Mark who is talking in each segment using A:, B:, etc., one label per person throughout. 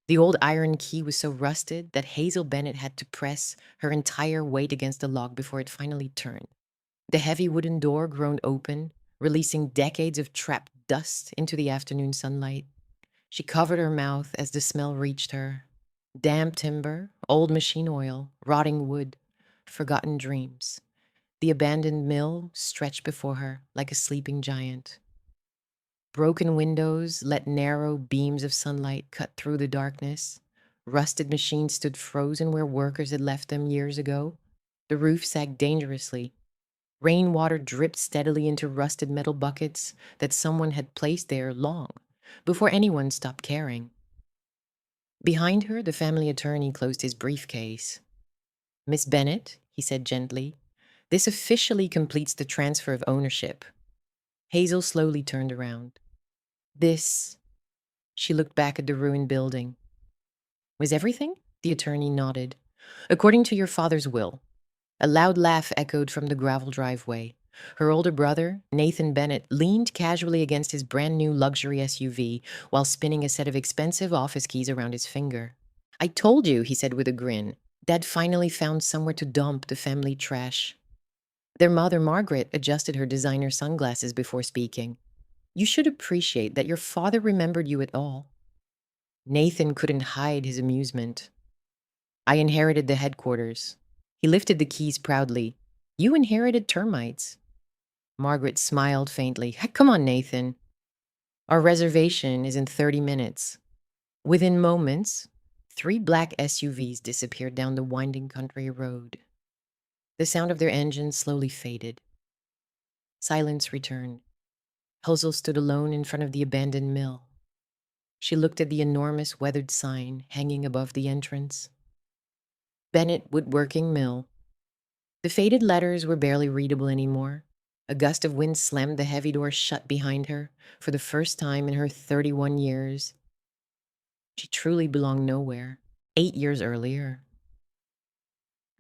A: The old iron key was so rusted that Hazel Bennett had to press her entire weight against the lock before it finally turned. The heavy wooden door groaned open, releasing decades of trapped dust into the afternoon sunlight. She covered her mouth as the smell reached her. Damp timber, old machine oil, rotting wood, forgotten dreams. The abandoned mill stretched before her like a sleeping giant. Broken windows let narrow beams of sunlight cut through the darkness. Rusted machines stood frozen where workers had left them years ago. The roof sagged dangerously. Rainwater dripped steadily into rusted metal buckets that someone had placed there long before anyone stopped caring. Behind her, the family attorney closed his briefcase. "Miss Bennett," he said gently, "this officially completes the transfer of ownership." Hazel slowly turned around. This, she looked back at the ruined building. "Was everything?" The attorney nodded. "According to your father's will." A loud laugh echoed from the gravel driveway. Her older brother, Nathan Bennett, leaned casually against his brand new luxury SUV while spinning a set of expensive office keys around his finger. "I told you," he said with a grin. "Dad finally found somewhere to dump the family trash." Their mother, Margaret, adjusted her designer sunglasses before speaking. "You should appreciate that your father remembered you at all." Nathan couldn't hide his amusement. "I inherited the headquarters." He lifted the keys proudly. "You inherited termites." Margaret smiled faintly. "Heck, come on, Nathan. Our reservation is in 30 minutes. Within moments, 3 black SUVs disappeared down the winding country road. The sound of their engines slowly faded. Silence returned. Hazel stood alone in front of the abandoned mill. She looked at the enormous weathered sign hanging above the entrance. Bennett Woodworking Mill. The faded letters were barely readable anymore. A gust of wind slammed the heavy door shut behind her for the first time in her 31 years. She truly belonged nowhere. 8 years earlier.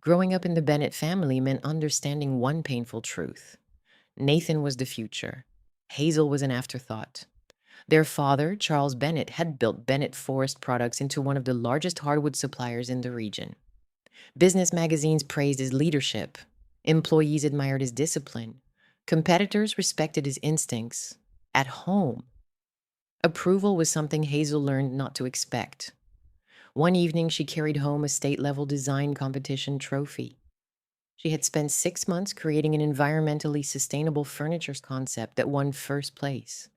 A: Growing up in the Bennett family meant understanding one painful truth. Nathan was the future. Hazel was an afterthought. Their father, Charles Bennett, had built Bennett Forest Products into one of the largest hardwood suppliers in the region. Business magazines praised his leadership. Employees admired his discipline. Competitors respected his instincts. At home, approval was something Hazel learned not to expect. One evening, she carried home a state-level design competition trophy. She had spent 6 months creating an environmentally sustainable furniture concept that won first place.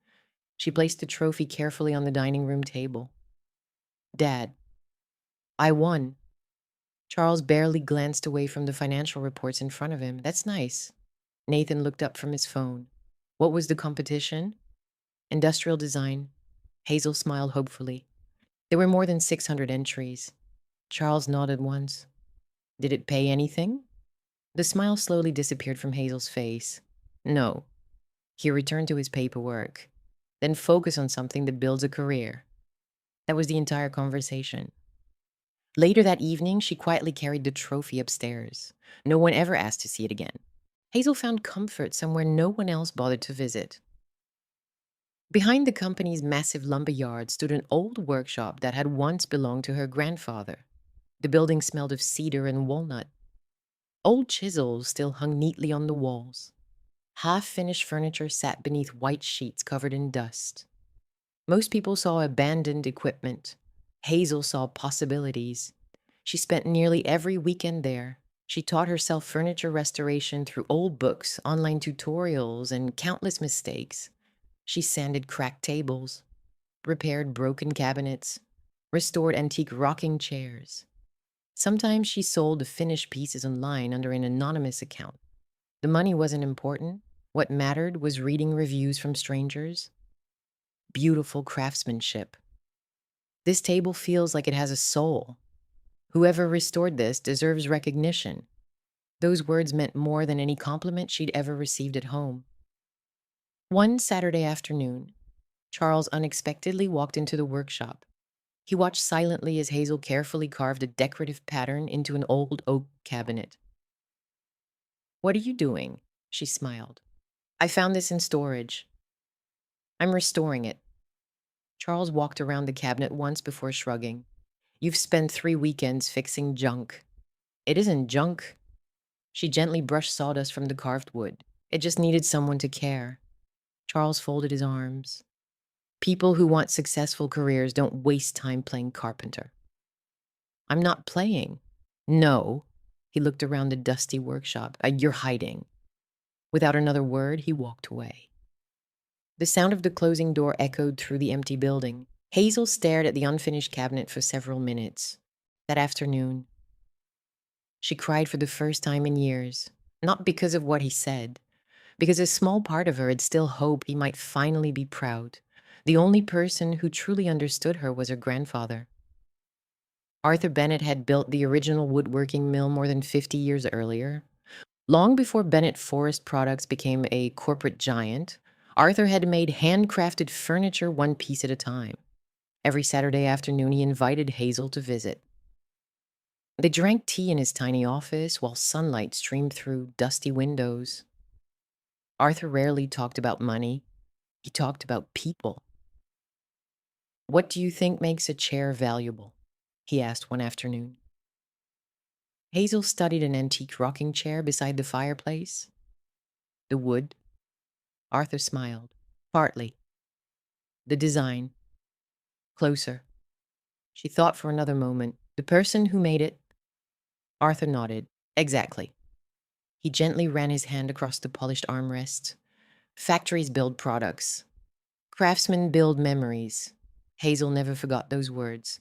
A: She placed the trophy carefully on the dining room table. "Dad, I won." Charles barely glanced away from the financial reports in front of him. "That's nice." Nathan looked up from his phone. "What was the competition?" "Industrial design." Hazel smiled hopefully. There were more than 600 entries. Charles nodded once. "Did it pay anything?" The smile slowly disappeared from Hazel's face. "No." He returned to his paperwork. "Then focus on something that builds a career." That was the entire conversation. Later that evening, she quietly carried the trophy upstairs. No one ever asked to see it again. Hazel found comfort somewhere no one else bothered to visit. Behind the company's massive lumber yard stood an old workshop that had once belonged to her grandfather. The building smelled of cedar and walnut. Old chisels still hung neatly on the walls. Half-finished furniture sat beneath white sheets covered in dust. Most people saw abandoned equipment. Hazel saw possibilities. She spent nearly every weekend there. She taught herself furniture restoration through old books, online tutorials, and countless mistakes. She sanded cracked tables, repaired broken cabinets, restored antique rocking chairs. Sometimes she sold the finished pieces online under an anonymous account. The money wasn't important. What mattered was reading reviews from strangers. Beautiful craftsmanship. "This table feels like it has a soul. Whoever restored this deserves recognition." Those words meant more than any compliment she'd ever received at home. One Saturday afternoon, Charles unexpectedly walked into the workshop. He watched silently as Hazel carefully carved a decorative pattern into an old oak cabinet. "What are you doing?" She smiled. "I found this in storage. I'm restoring it." Charles walked around the cabinet once before shrugging. You've spent 3 weekends fixing junk. It isn't junk. She gently brushed sawdust from the carved wood. It just needed someone to care. Charles folded his arms. People who want successful careers don't waste time playing carpenter. I'm not playing. No. He looked around the dusty workshop. You're hiding. Without another word, he walked away. The sound of the closing door echoed through the empty building. Hazel stared at the unfinished cabinet for several minutes. That afternoon, she cried for the first time in years, not because of what he said, because a small part of her had still hoped he might finally be proud. The only person who truly understood her was her grandfather. Arthur Bennett had built the original woodworking mill more than 50 years earlier. Long before Bennett Forest Products became a corporate giant, Arthur had made handcrafted furniture one piece at a time. Every Saturday afternoon, he invited Hazel to visit. They drank tea in his tiny office while sunlight streamed through dusty windows. Arthur rarely talked about money. He talked about people. What do you think makes a chair valuable? He asked one afternoon. Hazel studied an antique rocking chair beside the fireplace. The wood. Arthur smiled. Partly. The design. Closer. She thought for another moment. The person who made it. Arthur nodded. Exactly. He gently ran his hand across the polished armrest. Factories build products. Craftsmen build memories. Hazel never forgot those words.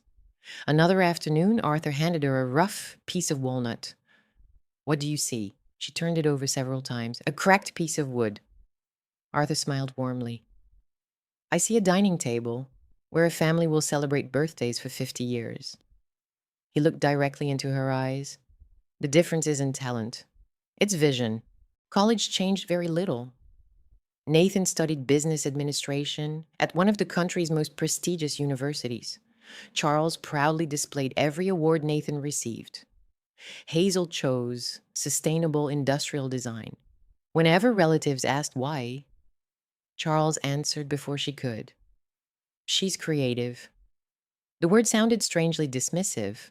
A: Another afternoon, Arthur handed her a rough piece of walnut. What do you see? She turned it over several times. A cracked piece of wood. Arthur smiled warmly. I see a dining table where a family will celebrate birthdays for 50 years. He looked directly into her eyes. The difference isn't talent. It's vision. College changed very little. Nathan studied business administration at one of the country's most prestigious universities. Charles proudly displayed every award Nathan received. Hazel chose sustainable industrial design. Whenever relatives asked why, Charles answered before she could. She's creative. The word sounded strangely dismissive,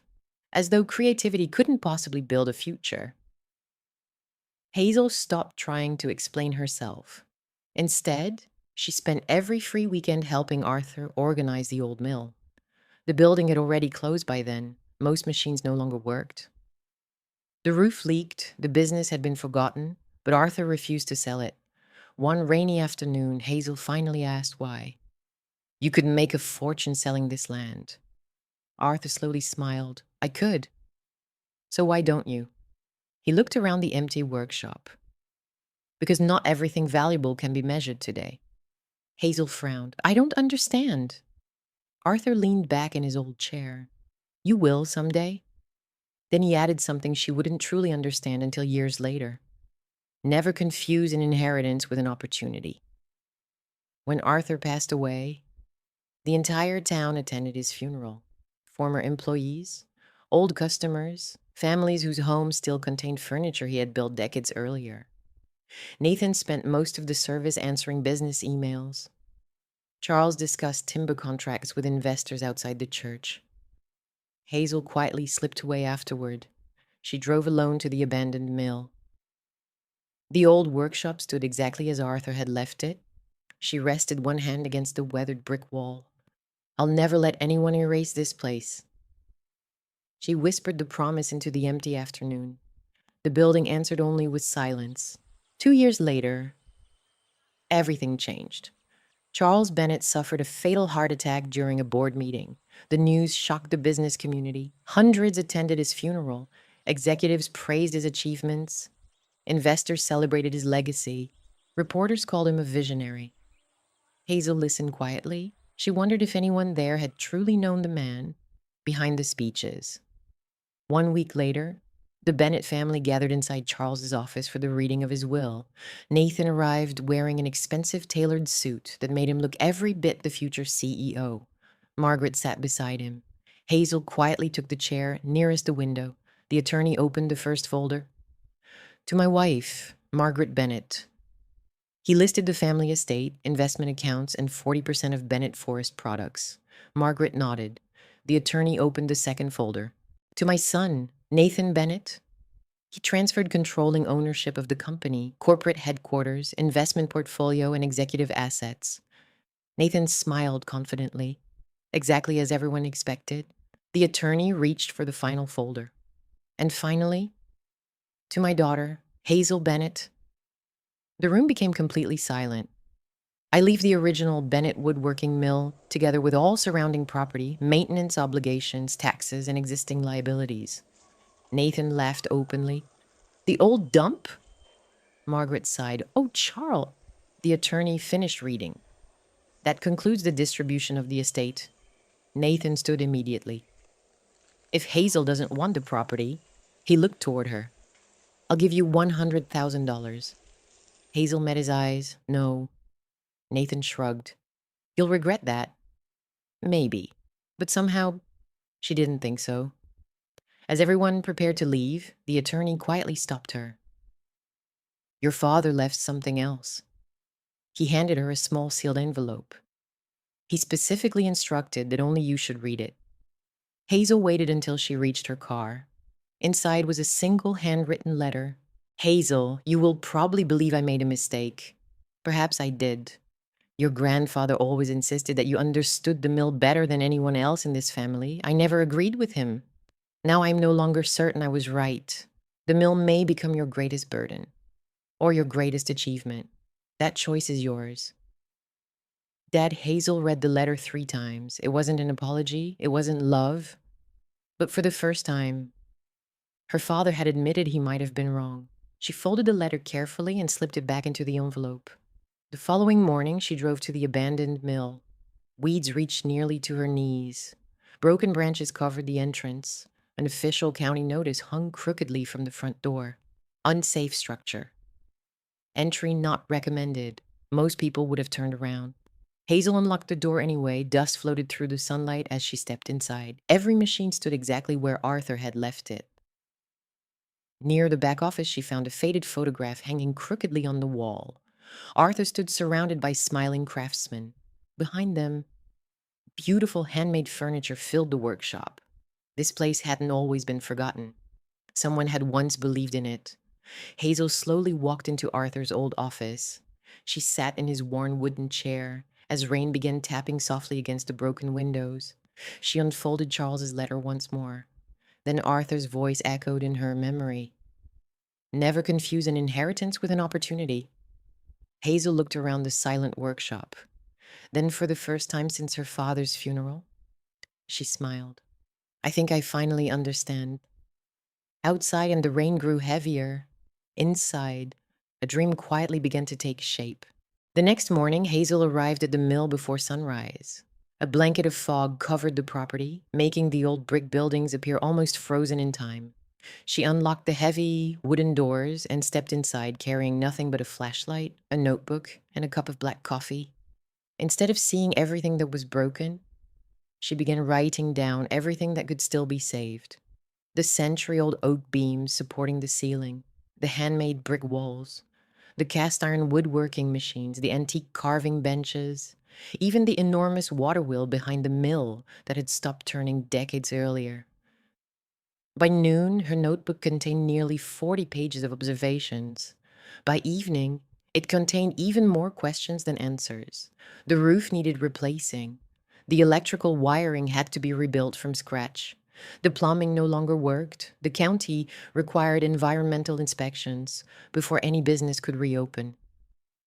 A: as though creativity couldn't possibly build a future. Hazel stopped trying to explain herself. Instead, she spent every free weekend helping Arthur organize the old mill. The building had already closed by then. Most machines no longer worked. The roof leaked, the business had been forgotten, but Arthur refused to sell it. One rainy afternoon, Hazel finally asked why. You could make a fortune selling this land. Arthur slowly smiled. I could. So why don't you? He looked around the empty workshop. Because not everything valuable can be measured today. Hazel frowned. I don't understand. Arthur leaned back in his old chair. You will someday. Then he added something she wouldn't truly understand until years later. Never confuse an inheritance with an opportunity. When Arthur passed away, the entire town attended his funeral. Former employees, old customers, families whose homes still contained furniture he had built decades earlier. Nathan spent most of the service answering business emails. Charles discussed timber contracts with investors outside the church. Hazel quietly slipped away afterward. She drove alone to the abandoned mill. The old workshop stood exactly as Arthur had left it. She rested one hand against the weathered brick wall. I'll never let anyone erase this place. She whispered the promise into the empty afternoon. The building answered only with silence. 2 years later, everything changed. Charles Bennett suffered a fatal heart attack during a board meeting. The news shocked the business community. Hundreds attended his funeral. Executives praised his achievements. Investors celebrated his legacy. Reporters called him a visionary. Hazel listened quietly. She wondered if anyone there had truly known the man behind the speeches. 1 week later, the Bennett family gathered inside Charles's office for the reading of his will. Nathan arrived wearing an expensive tailored suit that made him look every bit the future CEO. Margaret sat beside him. Hazel quietly took the chair nearest the window. The attorney opened the first folder. To my wife, Margaret Bennett. He listed the family estate, investment accounts, and 40% of Bennett Forest Products. Margaret nodded. The attorney opened the second folder. To my son, Nathan Bennett. He transferred controlling ownership of the company, corporate headquarters, investment portfolio, and executive assets. Nathan smiled confidently, exactly as everyone expected. The attorney reached for the final folder. And finally, to my daughter, Hazel Bennett. The room became completely silent. I leave the original Bennett woodworking mill together with all surrounding property, maintenance obligations, taxes, and existing liabilities. Nathan laughed openly. The old dump? Margaret sighed. Oh, Charles. The attorney finished reading. That concludes the distribution of the estate. Nathan stood immediately. If Hazel doesn't want the property, he looked toward her. I'll give you $100,000. Hazel met his eyes. No. Nathan shrugged. You'll regret that. Maybe. But somehow, she didn't think so. As everyone prepared to leave, the attorney quietly stopped her. Your father left something else. He handed her a small sealed envelope. He specifically instructed that only you should read it. Hazel waited until she reached her car. Inside was a single handwritten letter. Hazel, you will probably believe I made a mistake. Perhaps I did. Your grandfather always insisted that you understood the mill better than anyone else in this family. I never agreed with him. Now I'm no longer certain I was right. The mill may become your greatest burden or your greatest achievement. That choice is yours. Dad, Hazel read the letter 3 times. It wasn't an apology. It wasn't love. But for the first time, her father had admitted he might have been wrong. She folded the letter carefully and slipped it back into the envelope. The following morning, she drove to the abandoned mill. Weeds reached nearly to her knees. Broken branches covered the entrance. An official county notice hung crookedly from the front door. Unsafe structure. Entry not recommended. Most people would have turned around. Hazel unlocked the door anyway. Dust floated through the sunlight as she stepped inside. Every machine stood exactly where Arthur had left it. Near the back office, she found a faded photograph hanging crookedly on the wall. Arthur stood surrounded by smiling craftsmen. Behind them, beautiful handmade furniture filled the workshop. This place hadn't always been forgotten. Someone had once believed in it. Hazel slowly walked into Arthur's old office. She sat in his worn wooden chair as rain began tapping softly against the broken windows. She unfolded Charles's letter once more. Then Arthur's voice echoed in her memory. Never confuse an inheritance with an opportunity. Hazel looked around the silent workshop. Then, for the first time since her father's funeral, she smiled. I think I finally understand. Outside, and the rain grew heavier. Inside, a dream quietly began to take shape. The next morning, Hazel arrived at the mill before sunrise. A blanket of fog covered the property, making the old brick buildings appear almost frozen in time. She unlocked the heavy wooden doors and stepped inside, carrying nothing but a flashlight, a notebook, and a cup of black coffee. Instead of seeing everything that was broken, she began writing down everything that could still be saved. The century-old oak beams supporting the ceiling, the handmade brick walls, the cast-iron woodworking machines, the antique carving benches, even the enormous water wheel behind the mill that had stopped turning decades earlier. By noon, her notebook contained nearly 40 pages of observations. By evening, it contained even more questions than answers. The roof needed replacing. The electrical wiring had to be rebuilt from scratch. The plumbing no longer worked. The county required environmental inspections before any business could reopen.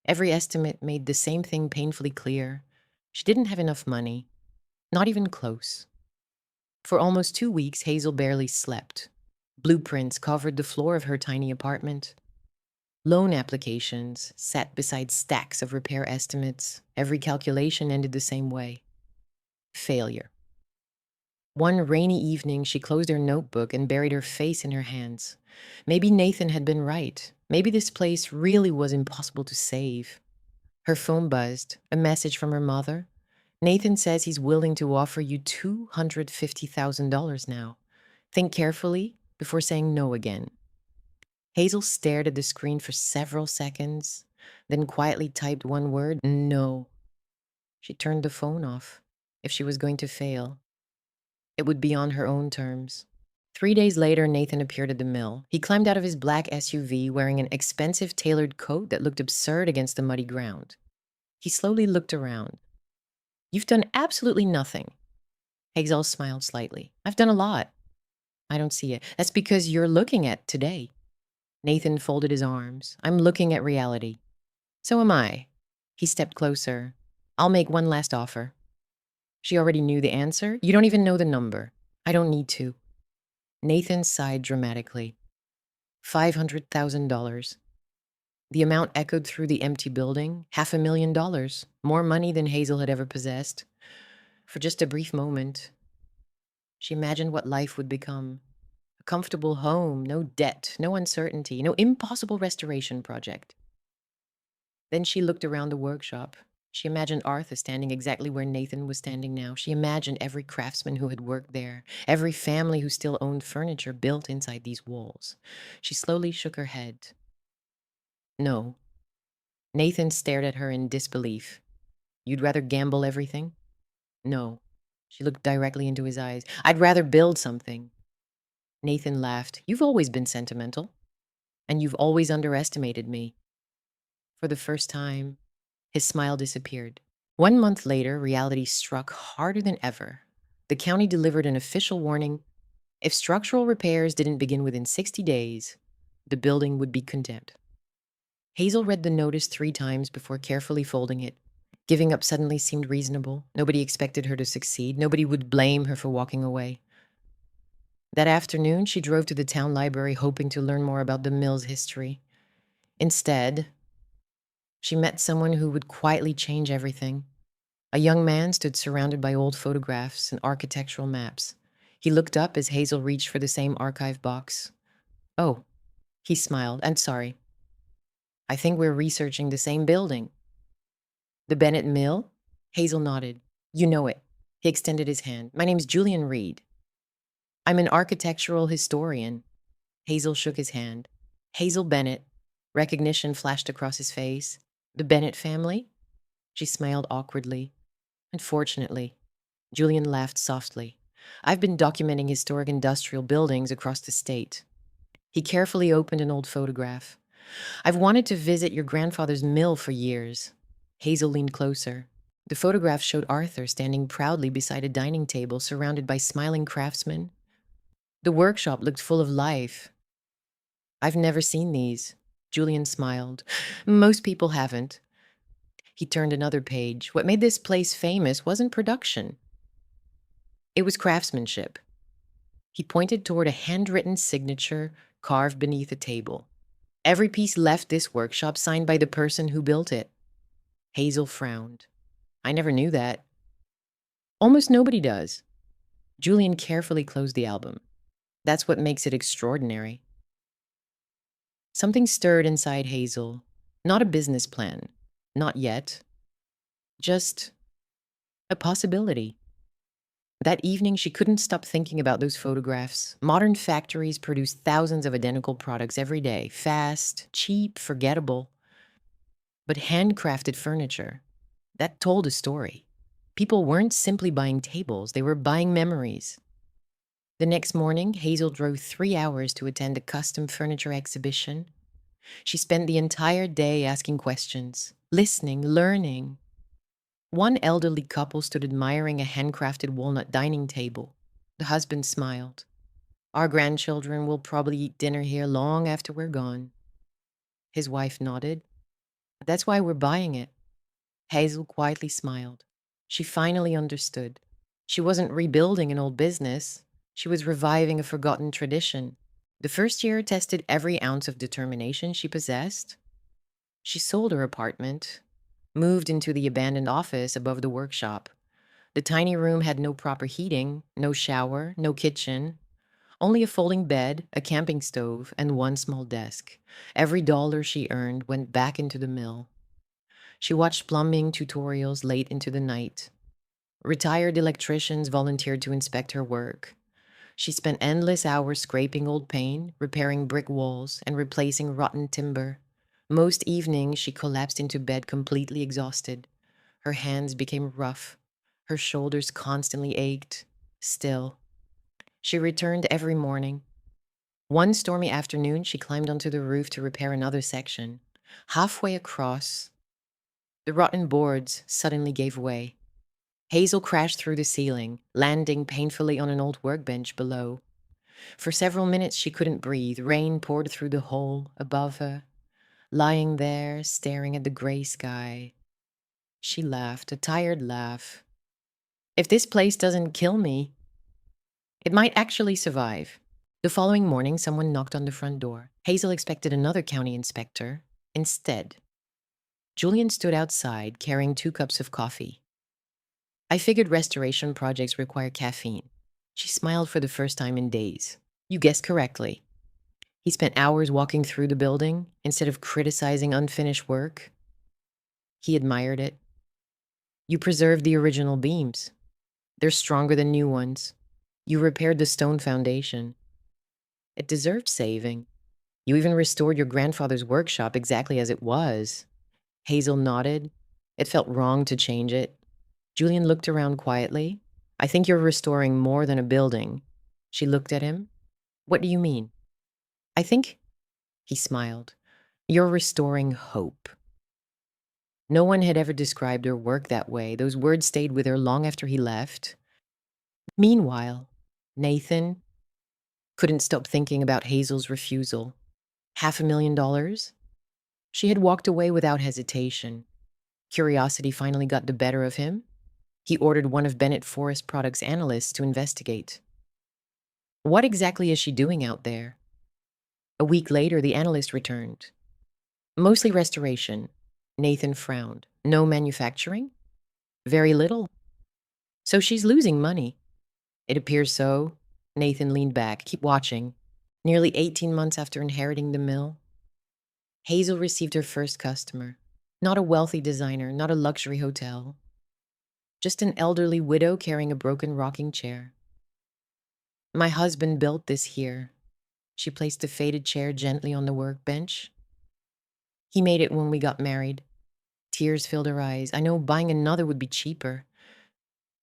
A: Every estimate made the same thing painfully clear. She didn't have enough money. Not even close. For almost 2 weeks, Hazel barely slept. Blueprints covered the floor of her tiny apartment. Loan applications sat beside stacks of repair estimates. Every calculation ended the same way. Failure. One rainy evening, she closed her notebook and buried her face in her hands. Maybe Nathan had been right. Maybe this place really was impossible to save. Her phone buzzed, a message from her mother. Nathan says he's willing to offer you $250,000 now. Think carefully before saying no again. Hazel stared at the screen for several seconds, then quietly typed one word, no. She turned the phone off. If she was going to fail, It would be on her own terms. 3 days later, Nathan appeared at the mill. He climbed out of his black SUV wearing an expensive tailored coat that looked absurd against the muddy ground. He slowly looked around. You've done absolutely nothing. Hazel smiled slightly. I've done a lot. I don't see it. That's because you're looking at today. Nathan folded his arms. I'm looking at reality. So am I. He stepped closer. I'll make one last offer. She already knew the answer. You don't even know the number. I don't need to. Nathan sighed dramatically. $500,000. The amount echoed through the empty building. $500,000. More money than Hazel had ever possessed. For just a brief moment, she imagined what life would become. A comfortable home, no debt, no uncertainty, no impossible restoration project. Then she looked around the workshop. She imagined Arthur standing exactly where Nathan was standing now. She imagined every craftsman who had worked there, every family who still owned furniture built inside these walls. She slowly shook her head. No. Nathan stared at her in disbelief. You'd rather gamble everything? No. She looked directly into his eyes. I'd rather build something. Nathan laughed. You've always been sentimental. And you've always underestimated me. For the first time, his smile disappeared. 1 month later, reality struck harder than ever. The county delivered an official warning. If structural repairs didn't begin within 60 days, the building would be condemned. Hazel read the notice 3 times before carefully folding it. Giving up suddenly seemed reasonable. Nobody expected her to succeed. Nobody would blame her for walking away. That afternoon, she drove to the town library hoping to learn more about the mill's history. Instead, she met someone who would quietly change everything. A young man stood surrounded by old photographs and architectural maps. He looked up as Hazel reached for the same archive box. Oh, he smiled. I'm sorry. I think we're researching the same building. The Bennett Mill? Hazel nodded. You know it. He extended his hand. My name's Julian Reed. I'm an architectural historian. Hazel shook his hand. Hazel Bennett. Recognition flashed across his face. The Bennett family? She smiled awkwardly. Unfortunately. Julian laughed softly. I've been documenting historic industrial buildings across the state. He carefully opened an old photograph. I've wanted to visit your grandfather's mill for years. Hazel leaned closer. The photograph showed Arthur standing proudly beside a dining table surrounded by smiling craftsmen. The workshop looked full of life. I've never seen these. Julian smiled. Most people haven't. He turned another page. What made this place famous wasn't production. It was craftsmanship. He pointed toward a handwritten signature carved beneath a table. Every piece left this workshop signed by the person who built it. Hazel frowned. I never knew that. Almost nobody does. Julian carefully closed the album. That's what makes it extraordinary. Something stirred inside Hazel. Not a business plan. Not yet. Just a possibility. That evening, she couldn't stop thinking about those photographs. Modern factories produce thousands of identical products every day. Fast, cheap, forgettable. But handcrafted furniture, that told a story. People weren't simply buying tables, they were buying memories. The next morning, Hazel drove 3 hours to attend a custom furniture exhibition. She spent the entire day asking questions, listening, learning. One elderly couple stood admiring a handcrafted walnut dining table. The husband smiled. Our grandchildren will probably eat dinner here long after we're gone. His wife nodded. That's why we're buying it. Hazel quietly smiled. She finally understood. She wasn't rebuilding an old business. She was reviving a forgotten tradition. The first year tested every ounce of determination she possessed. She sold her apartment, moved into the abandoned office above the workshop. The tiny room had no proper heating, no shower, no kitchen, only a folding bed, a camping stove, and one small desk. Every dollar she earned went back into the mill. She watched plumbing tutorials late into the night. Retired electricians volunteered to inspect her work. She spent endless hours scraping old paint, repairing brick walls, and replacing rotten timber. Most evenings, she collapsed into bed completely exhausted. Her hands became rough. Her shoulders constantly ached. Still, She returned every morning. One stormy afternoon, she climbed onto the roof to repair another section. Halfway across, the rotten boards suddenly gave way. Hazel crashed through the ceiling, landing painfully on an old workbench below. For several minutes, she couldn't breathe. Rain poured through the hole above her. Lying there, staring at the gray sky, she laughed, a tired laugh. If this place doesn't kill me, it might actually survive. The following morning, someone knocked on the front door. Hazel expected another county inspector. Instead, Julian stood outside carrying 2 cups of coffee. I figured restoration projects require caffeine. She smiled for the first time in days. You guessed correctly. He spent hours walking through the building instead of criticizing unfinished work. He admired it. You preserved the original beams. They're stronger than new ones. You repaired the stone foundation. It deserved saving. You even restored your grandfather's workshop exactly as it was. Hazel nodded. It felt wrong to change it. Julian looked around quietly. I think you're restoring more than a building. She looked at him. What do you mean? I think, he smiled, you're restoring hope. No one had ever described her work that way. Those words stayed with her long after he left. Meanwhile, Nathan couldn't stop thinking about Hazel's refusal. $500,000? She had walked away without hesitation. Curiosity finally got the better of him. He ordered one of Bennett Forest Products' analysts to investigate. What exactly is she doing out there? A week later, the analyst returned. Mostly restoration. Nathan frowned. No manufacturing? Very little. So she's losing money. It appears so. Nathan leaned back. Keep watching. Nearly 18 months after inheriting the mill, Hazel received her first customer. Not a wealthy designer, not a luxury hotel. Just an elderly widow carrying a broken rocking chair. My husband built this here. She placed the faded chair gently on the workbench. He made it when we got married. Tears filled her eyes. I know buying another would be cheaper.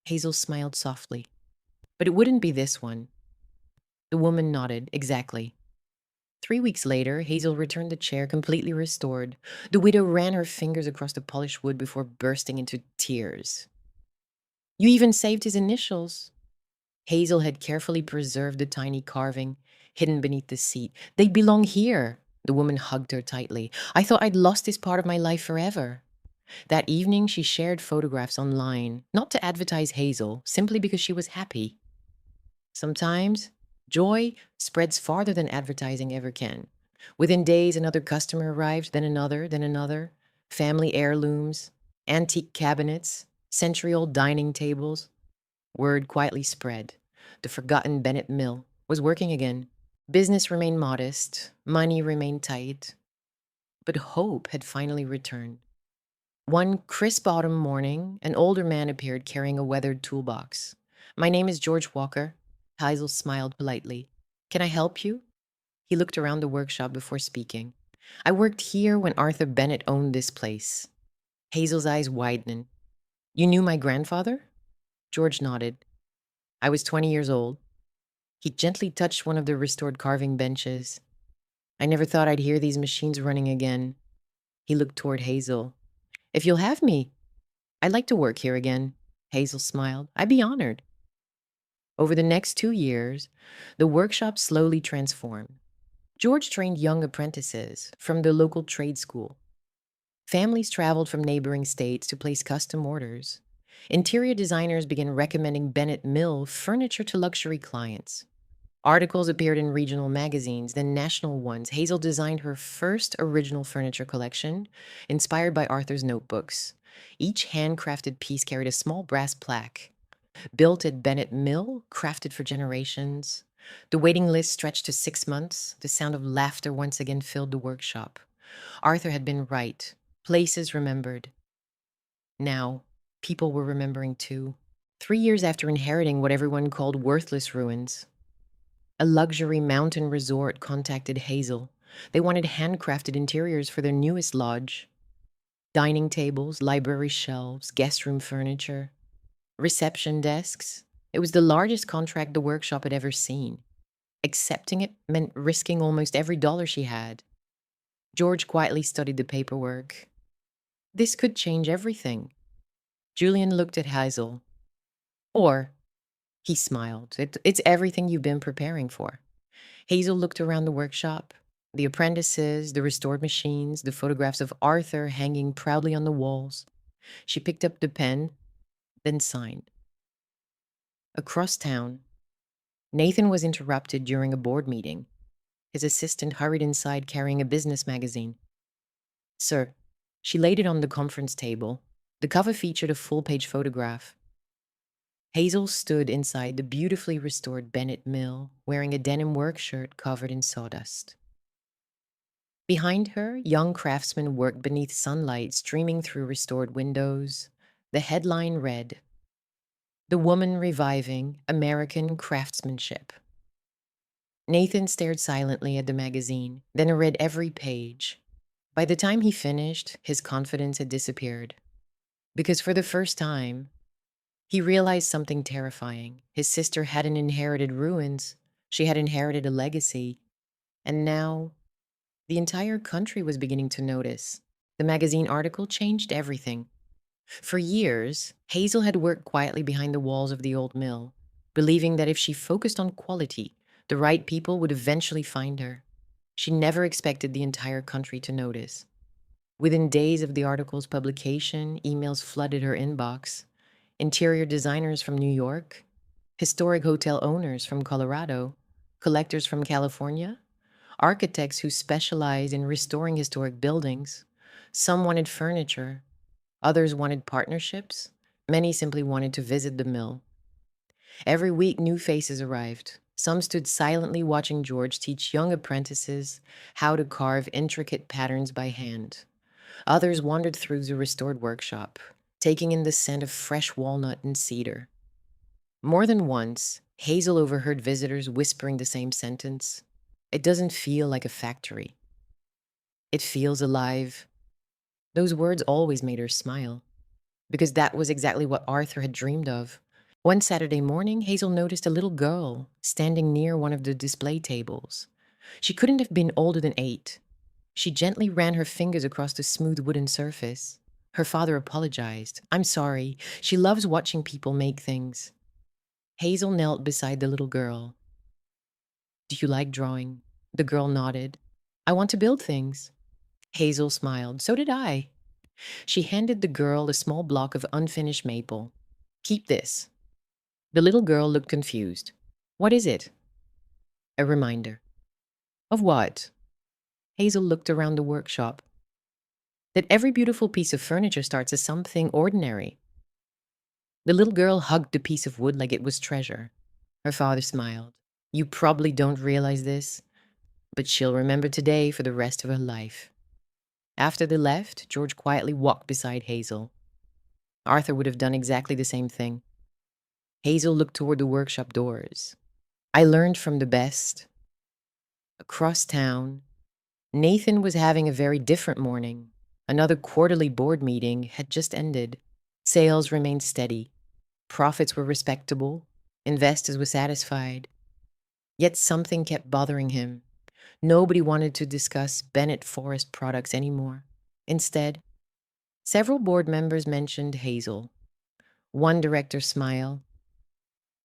A: Hazel smiled softly. But it wouldn't be this one. The woman nodded. Exactly. 3 weeks later, Hazel returned the chair completely restored. The widow ran her fingers across the polished wood before bursting into tears. You even saved his initials. Hazel had carefully preserved the tiny carving hidden beneath the seat. They belong here. The woman hugged her tightly. I thought I'd lost this part of my life forever. That evening, she shared photographs online, not to advertise Hazel, simply because she was happy. Sometimes, joy spreads farther than advertising ever can. Within days, another customer arrived, then another, then another. Family heirlooms, antique cabinets, century-old dining tables. Word quietly spread. The forgotten Bennett Mill was working again. Business remained modest, money remained tight, but hope had finally returned. One crisp autumn morning, an older man appeared carrying a weathered toolbox. My name is George Walker. Hazel smiled politely. Can I help you? He looked around the workshop before speaking. I worked here when Arthur Bennett owned this place. Hazel's eyes widened. You knew my grandfather? George nodded. I was 20 years old. He gently touched one of the restored carving benches. I never thought I'd hear these machines running again. He looked toward Hazel. If you'll have me, I'd like to work here again. Hazel smiled. I'd be honored. Over the next 2 years, the workshop slowly transformed. George trained young apprentices from the local trade school. Families traveled from neighboring states to place custom orders. Interior designers began recommending Bennett Mill furniture to luxury clients. Articles appeared in regional magazines, then national ones. Hazel designed her first original furniture collection, inspired by Arthur's notebooks. Each handcrafted piece carried a small brass plaque. Built at Bennett Mill, crafted for generations. The waiting list stretched to 6 months. The sound of laughter once again filled the workshop. Arthur had been right. Places remembered. Now, people were remembering too. 3 years after inheriting what everyone called worthless ruins, a luxury mountain resort contacted Hazel. They wanted handcrafted interiors for their newest lodge. Dining tables, library shelves, guest room furniture, reception desks. It was the largest contract the workshop had ever seen. Accepting it meant risking almost every dollar she had. George quietly studied the paperwork. This could change everything. Julian looked at Hazel. Or, he smiled. It's everything you've been preparing for. Hazel looked around the workshop. The apprentices, the restored machines, the photographs of Arthur hanging proudly on the walls. She picked up the pen, then signed. Across town, Nathan was interrupted during a board meeting. His assistant hurried inside carrying a business magazine. Sir, she laid it on the conference table. The cover featured a full-page photograph. Hazel stood inside the beautifully restored Bennett mill, wearing a denim work shirt covered in sawdust. Behind her, young craftsmen worked beneath sunlight streaming through restored windows. The headline read, "The Woman Reviving American Craftsmanship." Nathan stared silently at the magazine, then read every page. By the time he finished, his confidence had disappeared. Because for the first time, he realized something terrifying. His sister hadn't inherited ruins, she had inherited a legacy. And now, the entire country was beginning to notice. The magazine article changed everything. For years, Hazel had worked quietly behind the walls of the old mill, believing that if she focused on quality, the right people would eventually find her. She never expected the entire country to notice. Within days of the article's publication, emails flooded her inbox. Interior designers from New York, historic hotel owners from Colorado, collectors from California, architects who specialize in restoring historic buildings. Some wanted furniture, others wanted partnerships, many simply wanted to visit the mill. Every week, new faces arrived. Some stood silently watching George teach young apprentices how to carve intricate patterns by hand. Others wandered through the restored workshop, taking in the scent of fresh walnut and cedar. More than once, Hazel overheard visitors whispering the same sentence. It doesn't feel like a factory. It feels alive. Those words always made her smile, because that was exactly what Arthur had dreamed of. One Saturday morning, Hazel noticed a little girl standing near one of the display tables. She couldn't have been older than 8. She gently ran her fingers across the smooth wooden surface. Her father apologized. "I'm sorry. She loves watching people make things." Hazel knelt beside the little girl. "Do you like drawing?" The girl nodded. "I want to build things." Hazel smiled. "So did I." She handed the girl a small block of unfinished maple. "Keep this." The little girl looked confused. "What is it?" "A reminder." "Of what?" Hazel looked around the workshop. "That every beautiful piece of furniture starts as something ordinary." The little girl hugged the piece of wood like it was treasure. Her father smiled. "You probably don't realize this, but she'll remember today for the rest of her life." After they left, George quietly walked beside Hazel. Arthur would have done exactly the same thing. Hazel looked toward the workshop doors. "I learned from the best." Across town, Nathan was having a very different morning. Another quarterly board meeting had just ended. Sales remained steady. Profits were respectable. Investors were satisfied. Yet something kept bothering him. Nobody wanted to discuss Bennett Forest products anymore. Instead, several board members mentioned Hazel. One director smiled.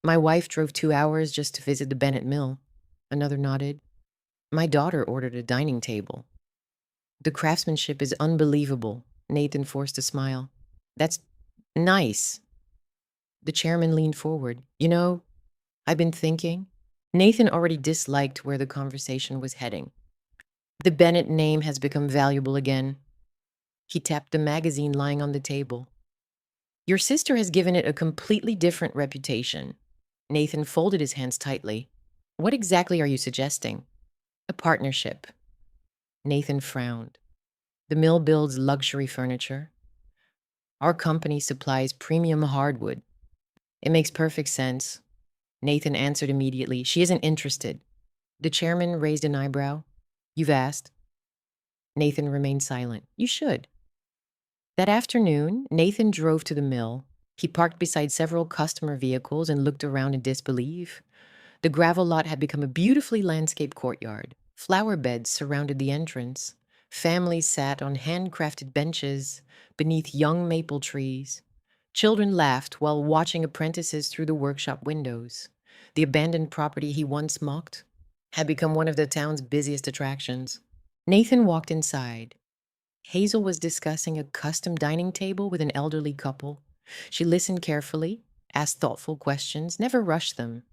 A: "My wife drove 2 hours just to visit the Bennett mill." Another nodded. "My daughter ordered a dining table." "The craftsmanship is unbelievable." Nathan forced a smile. "That's nice." The chairman leaned forward. "You know, I've been thinking." Nathan already disliked where the conversation was heading. "The Bennett name has become valuable again." He tapped the magazine lying on the table. "Your sister has given it a completely different reputation." Nathan folded his hands tightly. "What exactly are you suggesting?" "A partnership." Nathan frowned. "The mill builds luxury furniture. Our company supplies premium hardwood." "It makes perfect sense." Nathan answered immediately. "She isn't interested." The chairman raised an eyebrow. "You've asked?" Nathan remained silent. "You should." That afternoon, Nathan drove to the mill. He parked beside several customer vehicles and looked around in disbelief. The gravel lot had become a beautifully landscaped courtyard. Flower beds surrounded the entrance. Families sat on handcrafted benches beneath young maple trees. Children laughed while watching apprentices through the workshop windows. The abandoned property he once mocked had become one of the town's busiest attractions. Nathan walked inside. Hazel was discussing a custom dining table with an elderly couple. She listened carefully, asked thoughtful questions, never rushed them.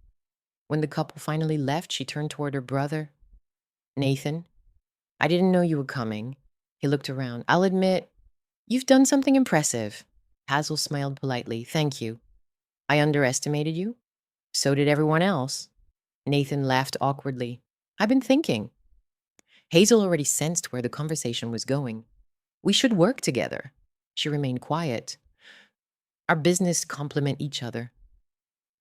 A: When the couple finally left, she turned toward her brother. Nathan, I didn't know you were coming. He looked around. I'll admit, you've done something impressive. Hazel smiled politely. Thank you. I underestimated you. So did everyone else. Nathan laughed awkwardly. I've been thinking. Hazel already sensed where the conversation was going. We should work together. She remained quiet. Our business complement each other.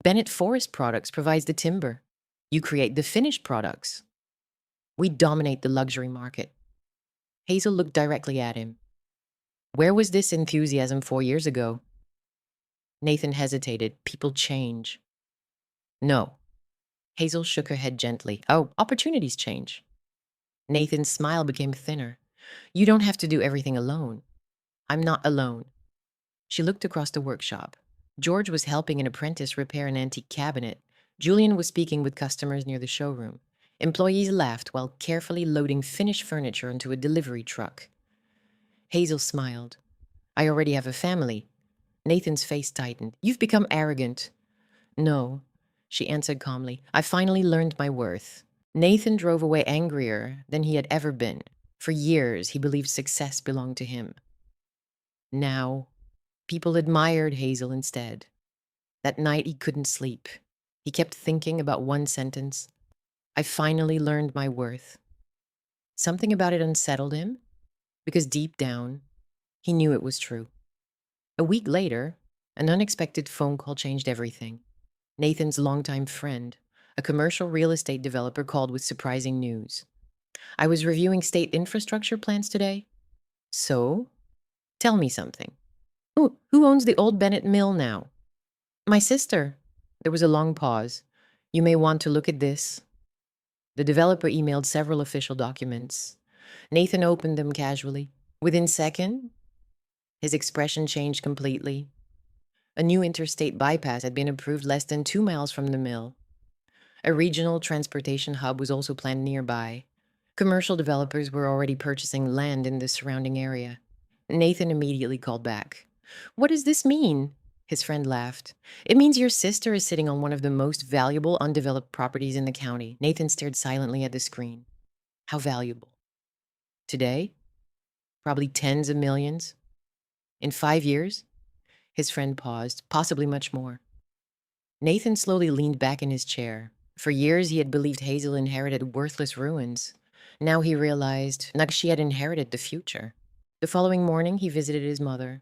A: Bennett Forest Products provides the timber. You create the finished products. We dominate the luxury market. Hazel looked directly at him. Where was this enthusiasm 4 years ago? Nathan hesitated. People change. No. Hazel shook her head gently. Oh, opportunities change. Nathan's smile became thinner. You don't have to do everything alone. I'm not alone. She looked across the workshop. George was helping an apprentice repair an antique cabinet. Julian was speaking with customers near the showroom. Employees laughed while carefully loading finished furniture into a delivery truck. Hazel smiled. I already have a family. Nathan's face tightened. You've become arrogant. No, she answered calmly. I finally learned my worth. Nathan drove away angrier than he had ever been. For years, he believed success belonged to him. Now, people admired Hazel instead. That night, he couldn't sleep. He kept thinking about one sentence. I finally learned my worth. Something about it unsettled him, because deep down, he knew it was true. A week later, an unexpected phone call changed everything. Nathan's longtime friend, a commercial real estate developer, called with surprising news. I was reviewing state infrastructure plans today. So, tell me something. Who owns the old Bennett Mill now? My sister. There was a long pause. You may want to look at this. The developer emailed several official documents. Nathan opened them casually. Within seconds, his expression changed completely. A new interstate bypass had been approved less than 2 miles from the mill. A regional transportation hub was also planned nearby. Commercial developers were already purchasing land in the surrounding area. Nathan immediately called back. What does this mean? His friend laughed. It means your sister is sitting on one of the most valuable undeveloped properties in the county. Nathan stared silently at the screen. How valuable? Today? Probably tens of millions. In 5 years? His friend paused, possibly much more. Nathan slowly leaned back in his chair. For years, he had believed Hazel inherited worthless ruins. Now he realized that she had inherited the future. The following morning, he visited his mother.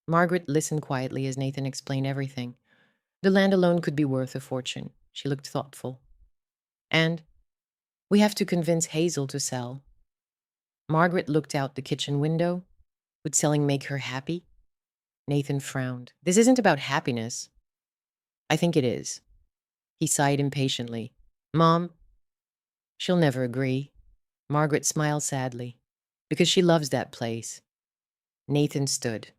A: Margaret listened quietly as Nathan explained everything. The land alone could be worth a fortune. She looked thoughtful. And we have to convince Hazel to sell. Margaret looked out the kitchen window. Would selling make her happy? Nathan frowned. This isn't about happiness. I think it is. He sighed impatiently. Mom, she'll never agree. Margaret smiled sadly. Because she loves that place. Nathan stood.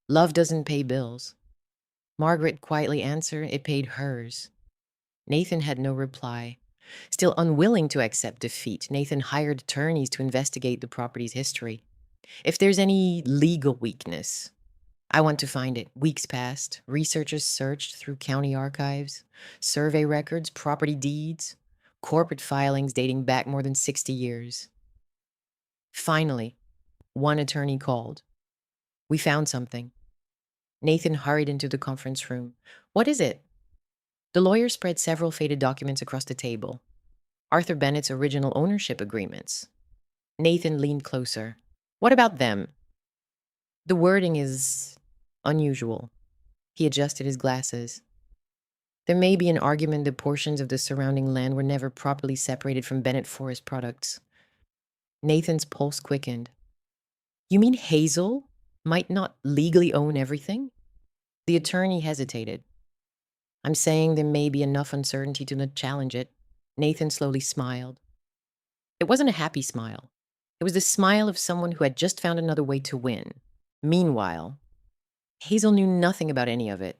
A: Love doesn't pay bills. Margaret quietly answered it paid hers. Nathan had no reply. Still unwilling to accept defeat, Nathan hired attorneys to investigate the property's history. If there's any legal weakness, I want to find it. Weeks passed. Researchers searched through county archives, survey records, property deeds, corporate filings dating back more than 60 years. Finally, one attorney called. We found something. Nathan hurried into the conference room. What is it? The lawyer spread several faded documents across the table. Arthur Bennett's original ownership agreements. Nathan leaned closer. What about them? The wording is unusual. He adjusted his glasses. There may be an argument that portions of the surrounding land were never properly separated from Bennett Forest Products. Nathan's pulse quickened. You mean Hazel might not legally own everything? The attorney hesitated. I'm saying there may be enough uncertainty to not challenge it. Nathan slowly smiled. It wasn't a happy smile. It was the smile of someone who had just found another way to win. Meanwhile, Hazel knew nothing about any of it.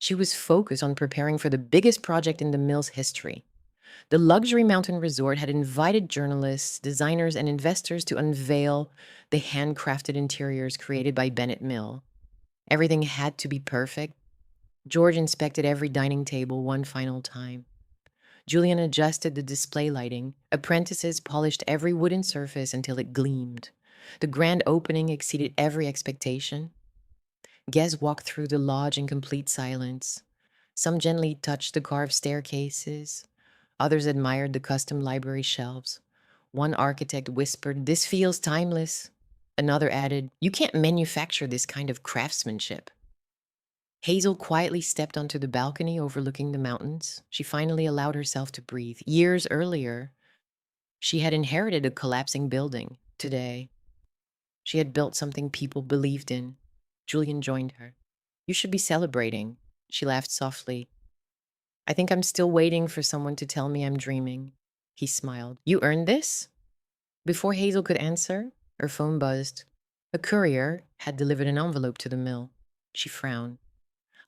A: She was focused on preparing for the biggest project in the mill's history. The luxury mountain resort had invited journalists, designers, and investors to unveil the handcrafted interiors created by Bennett Mill. Everything had to be perfect. George inspected every dining table one final time. Julian adjusted the display lighting. Apprentices polished every wooden surface until it gleamed. The grand opening exceeded every expectation. Guests walked through the lodge in complete silence. Some gently touched the carved staircases. Others admired the custom library shelves. One architect whispered, "This feels timeless." Another added, "You can't manufacture this kind of craftsmanship." Hazel quietly stepped onto the balcony overlooking the mountains. She finally allowed herself to breathe. Years earlier, she had inherited a collapsing building. Today, she had built something people believed in. Julian joined her. "You should be celebrating." She laughed softly. "I think I'm still waiting for someone to tell me I'm dreaming." He smiled. "You earned this?" Before Hazel could answer, her phone buzzed. A courier had delivered an envelope to the mill. She frowned.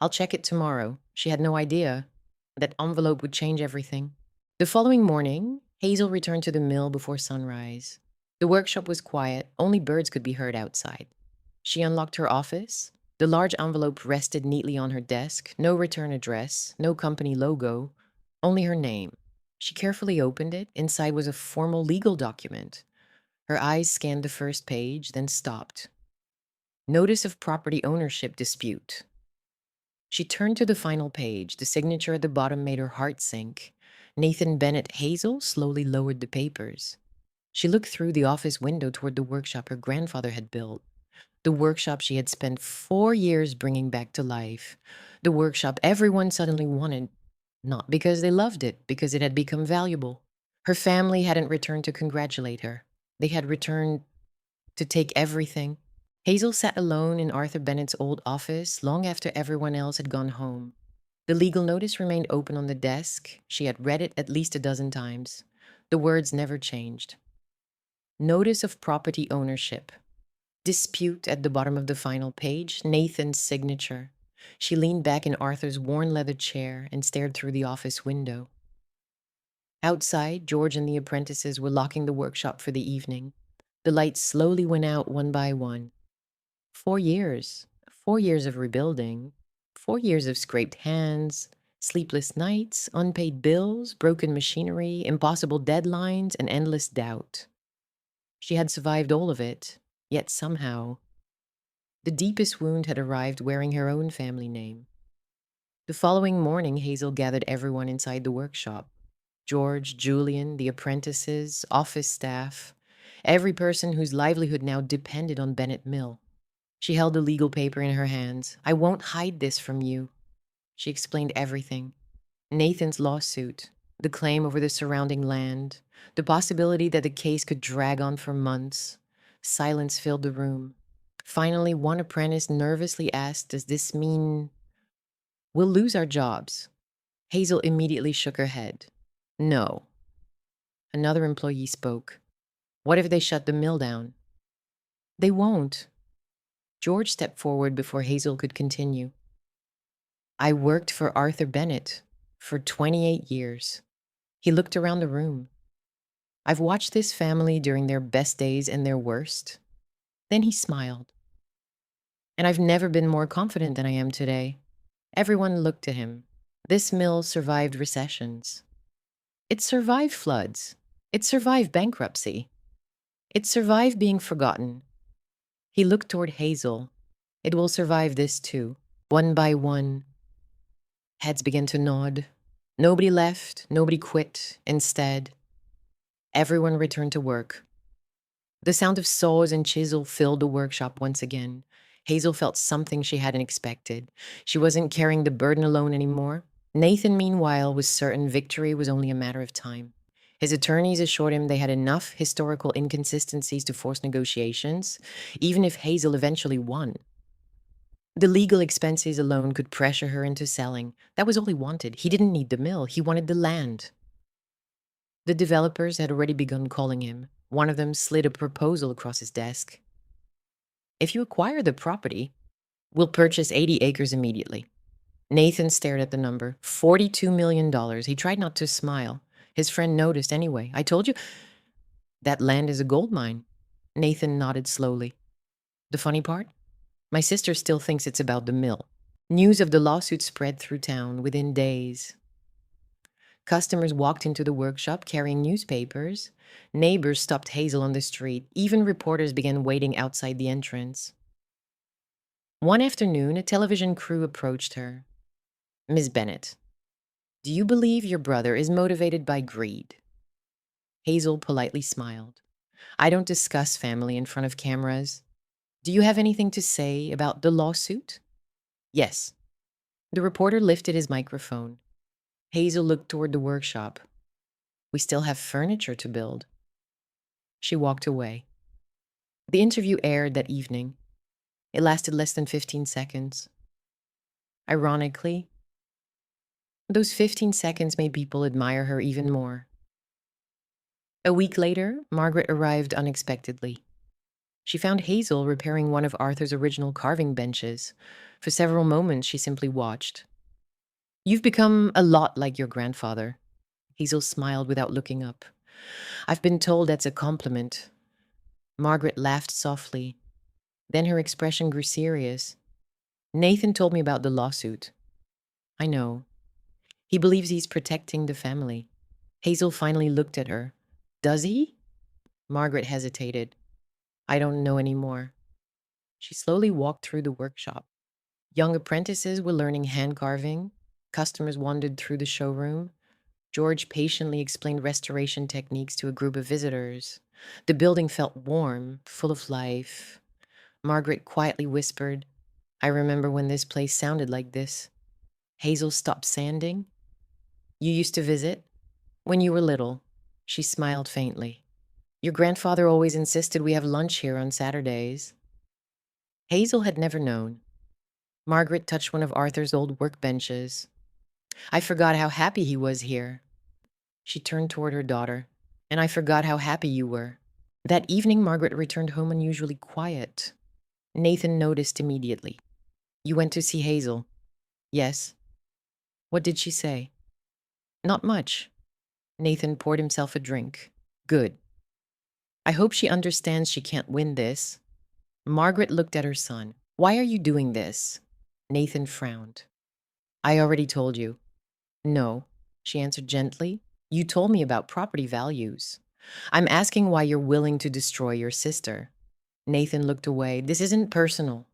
A: "I'll check it tomorrow." She had no idea that envelope would change everything. The following morning, Hazel returned to the mill before sunrise. The workshop was quiet. Only birds could be heard outside. She unlocked her office. The large envelope rested neatly on her desk. No return address, no company logo, only her name. She carefully opened it. Inside was a formal legal document. Her eyes scanned the first page, then stopped. Notice of property ownership dispute. She turned to the final page. The signature at the bottom made her heart sink. Nathan Bennett Hazel slowly lowered the papers. She looked through the office window toward the workshop her grandfather had built. The workshop she had spent 4 years bringing back to life. The workshop everyone suddenly wanted, not because they loved it, because it had become valuable. Her family hadn't returned to congratulate her. They had returned to take everything. Hazel sat alone in Arthur Bennett's old office long after everyone else had gone home. The legal notice remained open on the desk. She had read it at least a dozen times. The words never changed. Notice of property ownership. Dispute at the bottom of the final page, Nathan's signature. She leaned back in Arthur's worn leather chair and stared through the office window. Outside, George and the apprentices were locking the workshop for the evening. The lights slowly went out one by one. 4 years. 4 years of rebuilding. 4 years of scraped hands, sleepless nights, unpaid bills, broken machinery, impossible deadlines, and endless doubt. She had survived all of it, yet somehow, the deepest wound had arrived wearing her own family name. The following morning, Hazel gathered everyone inside the workshop. George, Julian, the apprentices, office staff, every person whose livelihood now depended on Bennett Mill. She held the legal paper in her hands. "I won't hide this from you." She explained everything. Nathan's lawsuit, the claim over the surrounding land, the possibility that the case could drag on for months. Silence filled the room. Finally, one apprentice nervously asked, "Does this mean we'll lose our jobs?" Hazel immediately shook her head. "No." Another employee spoke. "What if they shut the mill down?" "They won't." George stepped forward before Hazel could continue. "I worked for Arthur Bennett for 28 years. He looked around the room. "I've watched this family during their best days and their worst." Then he smiled. "And I've never been more confident than I am today." Everyone looked to him. This mill survived recessions. It survived floods. It survived bankruptcy. It survived being forgotten. He looked toward Hazel. "It will survive this too." One by one, heads began to nod. Nobody left. Nobody quit. Instead, everyone returned to work. The sound of saws and chisel filled the workshop once again. Hazel felt something she hadn't expected. She wasn't carrying the burden alone anymore. Nathan, meanwhile, was certain victory was only a matter of time. His attorneys assured him they had enough historical inconsistencies to force negotiations, even if Hazel eventually won. The legal expenses alone could pressure her into selling. That was all he wanted. He didn't need the mill, he wanted the land. The developers had already begun calling him. One of them slid a proposal across his desk. If you acquire the property, we'll purchase 80 acres immediately. Nathan stared at the number. $42 million. He tried not to smile. His friend noticed anyway. I told you that land is a gold mine. Nathan nodded slowly. The funny part? My sister still thinks it's about the mill. News of the lawsuit spread through town within days. Customers walked into the workshop carrying newspapers. Neighbors stopped Hazel on the street. Even reporters began waiting outside the entrance. One afternoon, a television crew approached her. Miss Bennett, do you believe your brother is motivated by greed? Hazel politely smiled. I don't discuss family in front of cameras. Do you have anything to say about the lawsuit? Yes. The reporter lifted his microphone. Hazel looked toward the workshop. We still have furniture to build. She walked away. The interview aired that evening. It lasted less than 15 seconds. Ironically, those 15 seconds made people admire her even more. A week later, Margaret arrived unexpectedly. She found Hazel repairing one of Arthur's original carving benches. For several moments, she simply watched. You've become a lot like your grandfather. Hazel smiled without looking up. I've been told that's a compliment. Margaret laughed softly. Then her expression grew serious. Nathan told me about the lawsuit. I know. He believes he's protecting the family. Hazel finally looked at her. Does he? Margaret hesitated. I don't know anymore. She slowly walked through the workshop. Young apprentices were learning hand carving. Customers wandered through the showroom. George patiently explained restoration techniques to a group of visitors. The building felt warm, full of life. Margaret quietly whispered, I remember when this place sounded like this. Hazel stopped sanding. You used to visit? When you were little. She smiled faintly. Your grandfather always insisted we have lunch here on Saturdays. Hazel had never known. Margaret touched one of Arthur's old workbenches. I forgot how happy he was here. She turned toward her daughter. And I forgot how happy you were. That evening, Margaret returned home unusually quiet. Nathan noticed immediately. You went to see Hazel? Yes. What did she say? Not much. Nathan poured himself a drink. Good. I hope she understands she can't win this. Margaret looked at her son. Why are you doing this? Nathan frowned. I already told you. No, she answered gently. You told me about property values. I'm asking why you're willing to destroy your sister. Nathan looked away. This isn't personal.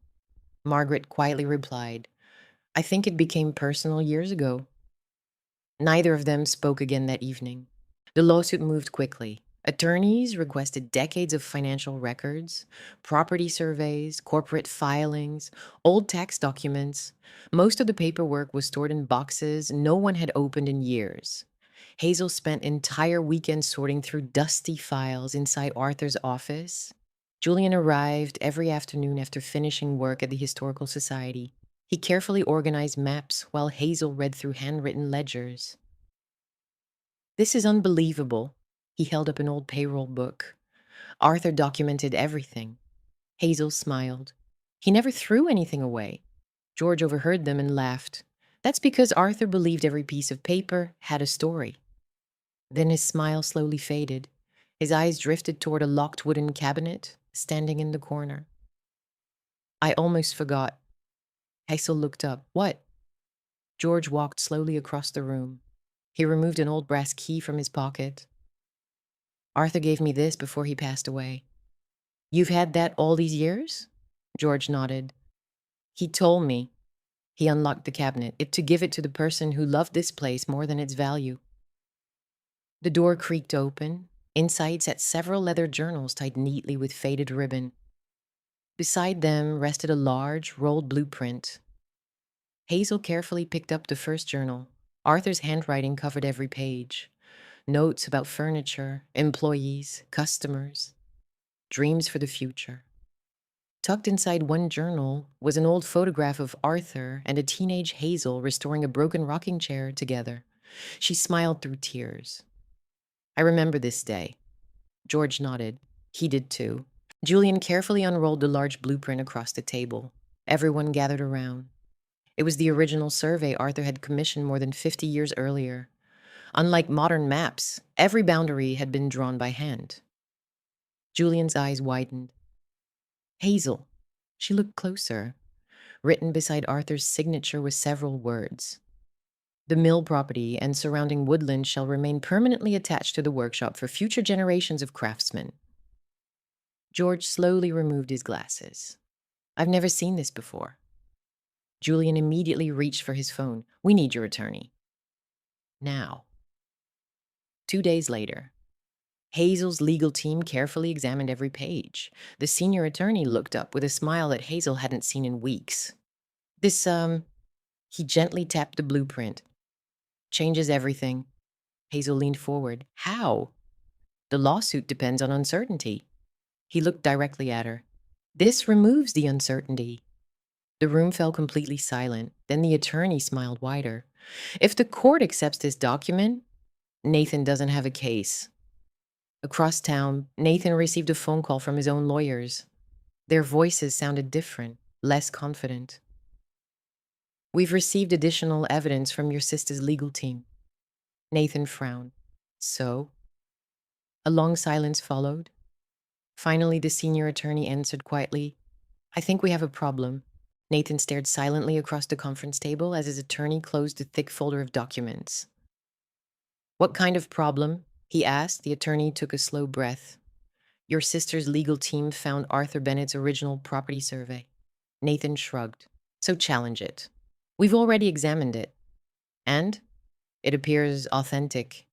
A: Margaret quietly replied. I think it became personal years ago. Neither of them spoke again that evening. The lawsuit moved quickly. Attorneys requested decades of financial records, property surveys, corporate filings, old tax documents. Most of the paperwork was stored in boxes no one had opened in years. Hazel spent entire weekends sorting through dusty files inside Arthur's office. Julian arrived every afternoon after finishing work at the Historical Society. He carefully organized maps while Hazel read through handwritten ledgers. This is unbelievable. He held up an old payroll book. Arthur documented everything. Hazel smiled. He never threw anything away. George overheard them and laughed. That's because Arthur believed every piece of paper had a story. Then his smile slowly faded. His eyes drifted toward a locked wooden cabinet standing in the corner. I almost forgot. Hazel looked up. What? George walked slowly across the room. He removed an old brass key from his pocket. Arthur gave me this before he passed away. You've had that all these years? George nodded. He told me. He unlocked the cabinet, to give it to the person who loved this place more than its value. The door creaked open. Inside sat several leather journals tied neatly with faded ribbon. Beside them rested a large, rolled blueprint. Hazel carefully picked up the first journal. Arthur's handwriting covered every page. Notes about furniture, employees, customers, dreams for the future. Tucked inside one journal was an old photograph of Arthur and a teenage Hazel restoring a broken rocking chair together. She smiled through tears. I remember this day. George nodded. He did too. Julian carefully unrolled the large blueprint across the table. Everyone gathered around. It was the original survey Arthur had commissioned more than 50 years earlier. Unlike modern maps, every boundary had been drawn by hand. Julian's eyes widened. Hazel. She looked closer. Written beside Arthur's signature were several words. The mill property and surrounding woodland shall remain permanently attached to the workshop for future generations of craftsmen. George slowly removed his glasses. I've never seen this before. Julian immediately reached for his phone. We need your attorney. Now. 2 days later, Hazel's legal team carefully examined every page. The senior attorney looked up with a smile that Hazel hadn't seen in weeks. He gently tapped the blueprint. Changes everything. Hazel leaned forward. How? The lawsuit depends on uncertainty. He looked directly at her. This removes the uncertainty. The room fell completely silent. Then the attorney smiled wider. If the court accepts this document, Nathan doesn't have a case. Across town, Nathan received a phone call from his own lawyers. Their voices sounded different, less confident. We've received additional evidence from your sister's legal team. Nathan frowned. So? A long silence followed. Finally, the senior attorney answered quietly, I think we have a problem. Nathan stared silently across the conference table as his attorney closed the thick folder of documents. What kind of problem? He asked. The attorney took a slow breath. Your sister's legal team found Arthur Bennett's original property survey. Nathan shrugged. So challenge it. We've already examined it. And? It appears authentic.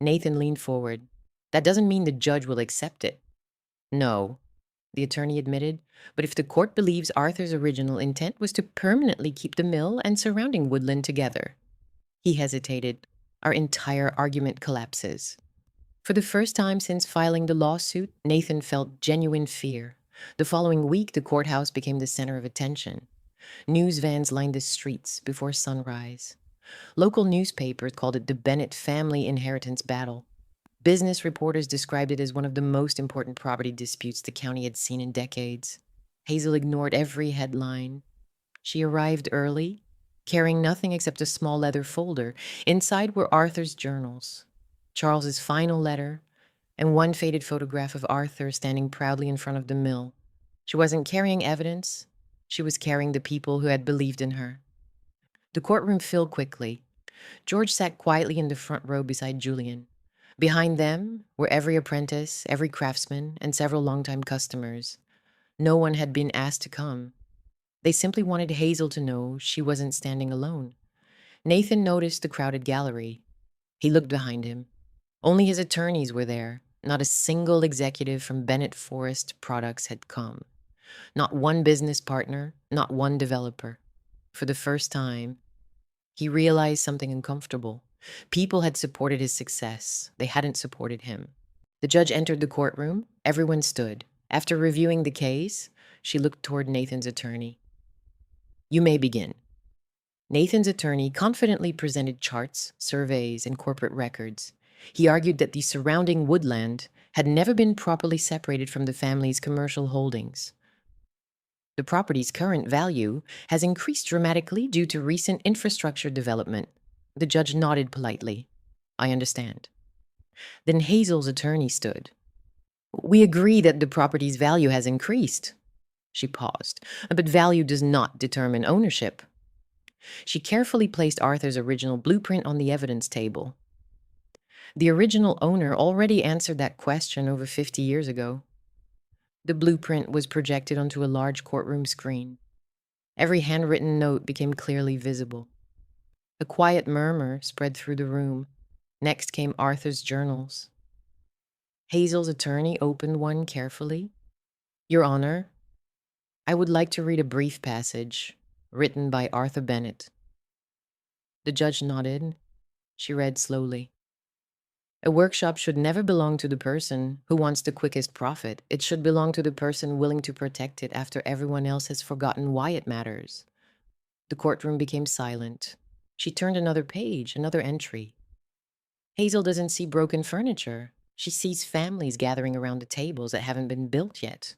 A: Nathan leaned forward. That doesn't mean the judge will accept it. No, the attorney admitted, but if the court believes Arthur's original intent was to permanently keep the mill and surrounding woodland together. He hesitated. Our entire argument collapses. For the first time since filing the lawsuit, Nathan felt genuine fear. The following week, the courthouse became the center of attention. News vans lined the streets before sunrise. Local newspapers called it the Bennett family inheritance battle. Business reporters described it as one of the most important property disputes the county had seen in decades. Hazel ignored every headline. She arrived early, carrying nothing except a small leather folder. Inside were Arthur's journals, Charles's final letter, and one faded photograph of Arthur standing proudly in front of the mill. She wasn't carrying evidence. She was carrying the people who had believed in her. The courtroom filled quickly. George sat quietly in the front row beside Julian. Behind them were every apprentice, every craftsman, and several longtime customers. No one had been asked to come. They simply wanted Hazel to know she wasn't standing alone. Nathan noticed the crowded gallery. He looked behind him. Only his attorneys were there. Not a single executive from Bennett Forest Products had come. Not one business partner, not one developer. For the first time, he realized something uncomfortable. People had supported his success. They hadn't supported him. The judge entered the courtroom. Everyone stood. After reviewing the case, she looked toward Nathan's attorney. You may begin. Nathan's attorney confidently presented charts, surveys, and corporate records. He argued that the surrounding woodland had never been properly separated from the family's commercial holdings. The property's current value has increased dramatically due to recent infrastructure development. The judge nodded politely. I understand. Then Hazel's attorney stood. We agree that the property's value has increased. She paused. But value does not determine ownership. She carefully placed Arthur's original blueprint on the evidence table. The original owner already answered that question over 50 years ago. The blueprint was projected onto a large courtroom screen. Every handwritten note became clearly visible. A quiet murmur spread through the room. Next came Arthur's journals. Hazel's attorney opened one carefully. Your Honor, I would like to read a brief passage written by Arthur Bennett. The judge nodded. She read slowly. A workshop should never belong to the person who wants the quickest profit. It should belong to the person willing to protect it after everyone else has forgotten why it matters. The courtroom became silent. She turned another page, another entry. Hazel doesn't see broken furniture. She sees families gathering around the tables that haven't been built yet.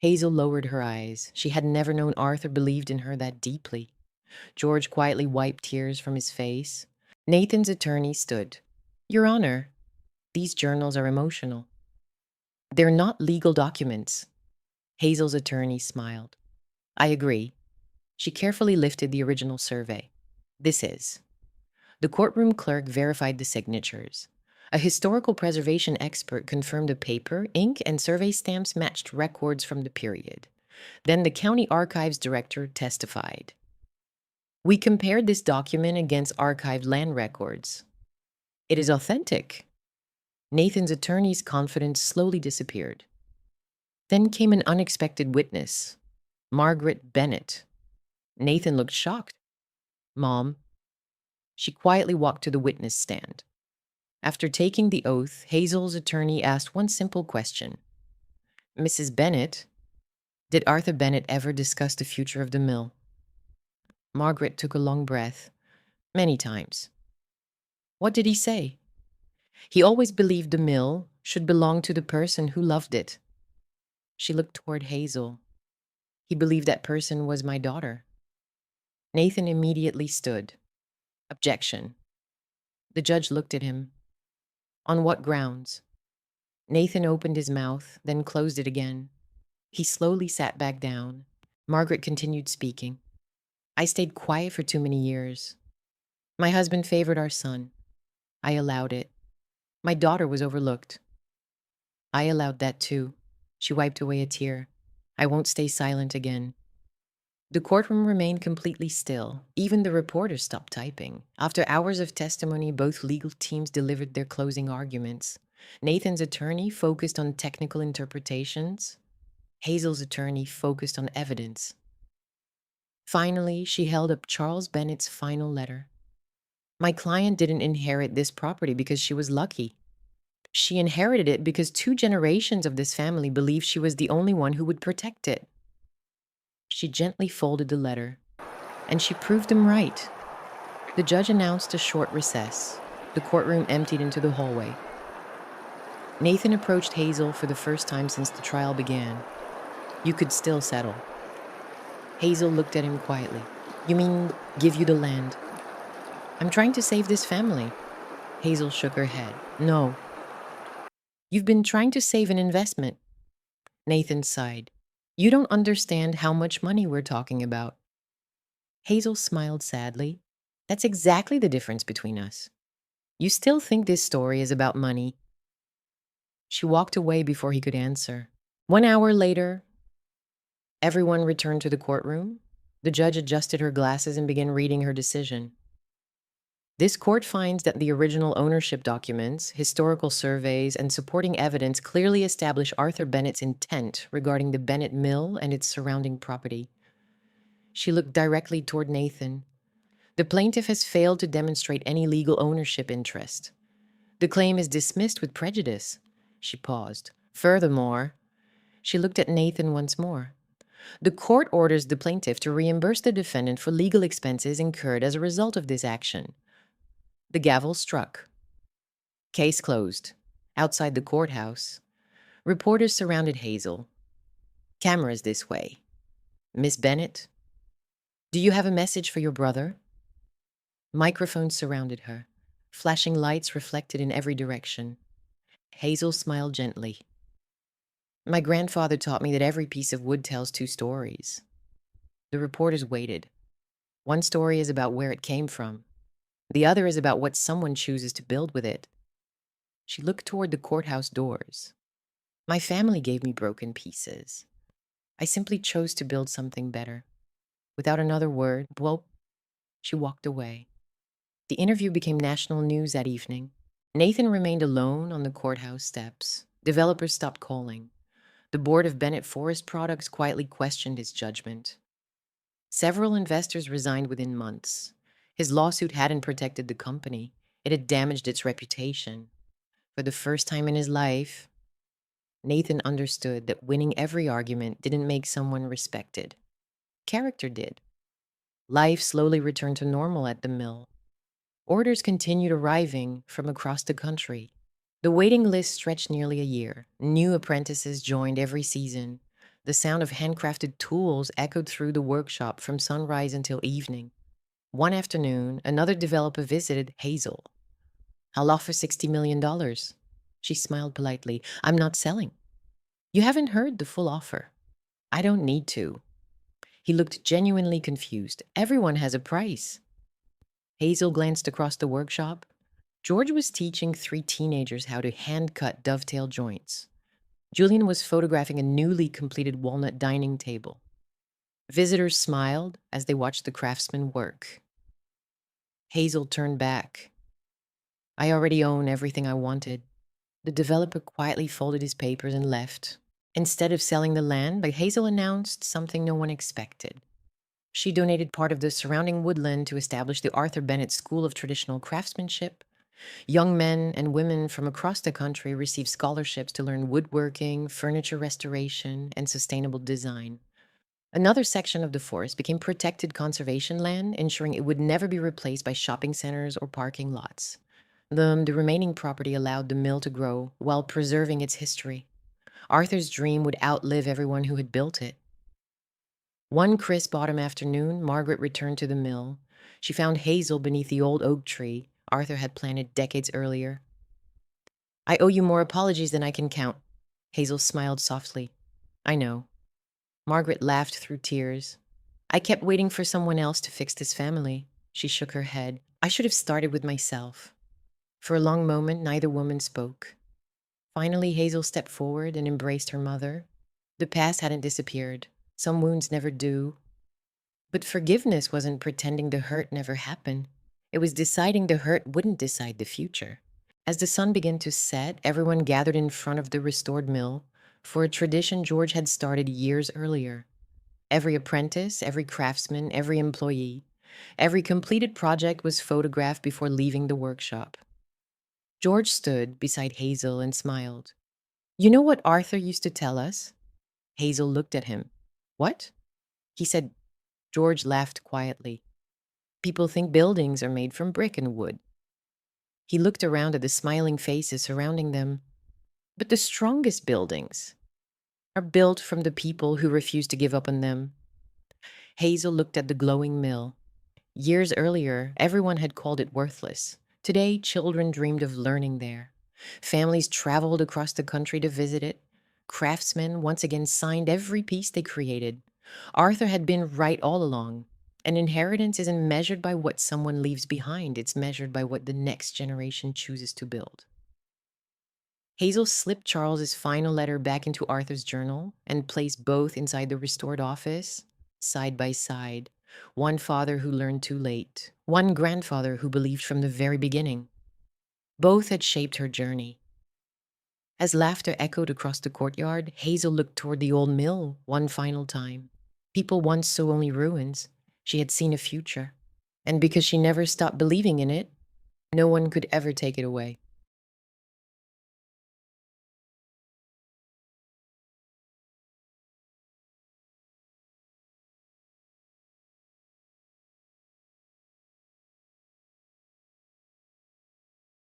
A: Hazel lowered her eyes. She had never known Arthur believed in her that deeply. George quietly wiped tears from his face. Nathan's attorney stood. Your Honor, these journals are emotional. They're not legal documents. Hazel's attorney smiled. I agree. She carefully lifted the original survey. This is. The courtroom clerk verified the signatures. A historical preservation expert confirmed the paper, ink, and survey stamps matched records from the period. Then the county archives director testified. We compared this document against archived land records. It is authentic. Nathan's attorney's confidence slowly disappeared. Then came an unexpected witness, Margaret Bennett. Nathan looked shocked. Mom. She quietly walked to the witness stand. After taking the oath, Hazel's attorney asked one simple question. Mrs. Bennett, did Arthur Bennett ever discuss the future of the mill? Margaret took a long breath. Many times. What did he say? He always believed the mill should belong to the person who loved it. She looked toward Hazel. He believed that person was my daughter. Nathan immediately stood. Objection. The judge looked at him. On what grounds? Nathan opened his mouth, then closed it again. He slowly sat back down. Margaret continued speaking. I stayed quiet for too many years. My husband favored our son. I allowed it. My daughter was overlooked. I allowed that too. She wiped away a tear. I won't stay silent again. The courtroom remained completely still. Even the reporters stopped typing. After hours of testimony, both legal teams delivered their closing arguments. Nathan's attorney focused on technical interpretations. Hazel's attorney focused on evidence. Finally, she held up Charles Bennett's final letter. My client didn't inherit this property because she was lucky. She inherited it because 2 generations of this family believed she was the only one who would protect it. She gently folded the letter, and she proved them right. The judge announced a short recess. The courtroom emptied into the hallway. Nathan approached Hazel for the first time since the trial began. You could still settle. Hazel looked at him quietly. You mean give you the land? I'm trying to save this family. Hazel shook her head. No. You've been trying to save an investment. Nathan sighed. You don't understand how much money we're talking about. Hazel smiled sadly. That's exactly the difference between us. You still think this story is about money. She walked away before he could answer. 1 hour later, everyone returned to the courtroom. The judge adjusted her glasses and began reading her decision. This court finds that the original ownership documents, historical surveys, and supporting evidence clearly establish Arthur Bennett's intent regarding the Bennett Mill and its surrounding property. She looked directly toward Nathan. The plaintiff has failed to demonstrate any legal ownership interest. The claim is dismissed with prejudice. She paused. Furthermore, she looked at Nathan once more. The court orders the plaintiff to reimburse the defendant for legal expenses incurred as a result of this action. The gavel struck. Case closed. Outside the courthouse, reporters surrounded Hazel. Cameras this way. Miss Bennett, do you have a message for your brother? Microphones surrounded her. Flashing lights reflected in every direction. Hazel smiled gently. My grandfather taught me that every piece of wood tells 2 stories. The reporters waited. One story is about where it came from. The other is about what someone chooses to build with it. She looked toward the courthouse doors. My family gave me broken pieces. I simply chose to build something better. Without another word, she walked away. The interview became national news that evening. Nathan remained alone on the courthouse steps. Developers stopped calling. The board of Bennett Forest Products quietly questioned his judgment. Several investors resigned within months. His lawsuit hadn't protected the company. It had damaged its reputation. For the first time in his life, Nathan understood that winning every argument didn't make someone respected. Character did. Life slowly returned to normal at the mill. Orders continued arriving from across the country. The waiting list stretched nearly a year. New apprentices joined every season. The sound of handcrafted tools echoed through the workshop from sunrise until evening. One afternoon, another developer visited Hazel. "I'll offer $60 million." She smiled politely. "I'm not selling." "You haven't heard the full offer." "I don't need to." He looked genuinely confused. "Everyone has a price." Hazel glanced across the workshop. George was teaching three teenagers how to hand-cut dovetail joints. Julian was photographing a newly completed walnut dining table. Visitors smiled as they watched the craftsmen work. Hazel turned back. "I already own everything I wanted." The developer quietly folded his papers and left. Instead of selling the land, Hazel announced something no one expected. She donated part of the surrounding woodland to establish the Arthur Bennett School of Traditional Craftsmanship. Young men and women from across the country received scholarships to learn woodworking, furniture restoration, and sustainable design. Another section of the forest became protected conservation land, ensuring it would never be replaced by shopping centers or parking lots. The remaining property allowed the mill to grow while preserving its history. Arthur's dream would outlive everyone who had built it. One crisp autumn afternoon, Margaret returned to the mill. She found Hazel beneath the old oak tree Arthur had planted decades earlier. "I owe you more apologies than I can count." Hazel smiled softly. "I know." Margaret laughed through tears. "I kept waiting for someone else to fix this family." She shook her head. "I should have started with myself." For a long moment, neither woman spoke. Finally, Hazel stepped forward and embraced her mother. The past hadn't disappeared. Some wounds never do. But forgiveness wasn't pretending the hurt never happened. It was deciding the hurt wouldn't decide the future. As the sun began to set, everyone gathered in front of the restored mill for a tradition George had started years earlier. Every apprentice, every craftsman, every employee, every completed project was photographed before leaving the workshop. George stood beside Hazel and smiled. "You know what Arthur used to tell us?" Hazel looked at him. "What?" He said. George laughed quietly. "People think buildings are made from brick and wood." He looked around at the smiling faces surrounding them. "But the strongest buildings are built from the people who refuse to give up on them." Hazel looked at the glowing mill. Years earlier, everyone had called it worthless. Today, children dreamed of learning there. Families traveled across the country to visit it. Craftsmen once again signed every piece they created. Arthur had been right all along. An inheritance isn't measured by what someone leaves behind, it's measured by what the next generation chooses to build. Hazel slipped Charles's final letter back into Arthur's journal and placed both inside the restored office, side by side. One father who learned too late, one grandfather who believed from the very beginning. Both had shaped her journey. As laughter echoed across the courtyard, Hazel looked toward the old mill one final time. People once saw only ruins. She had seen a future. And because she never stopped believing in it, no one could ever take it away.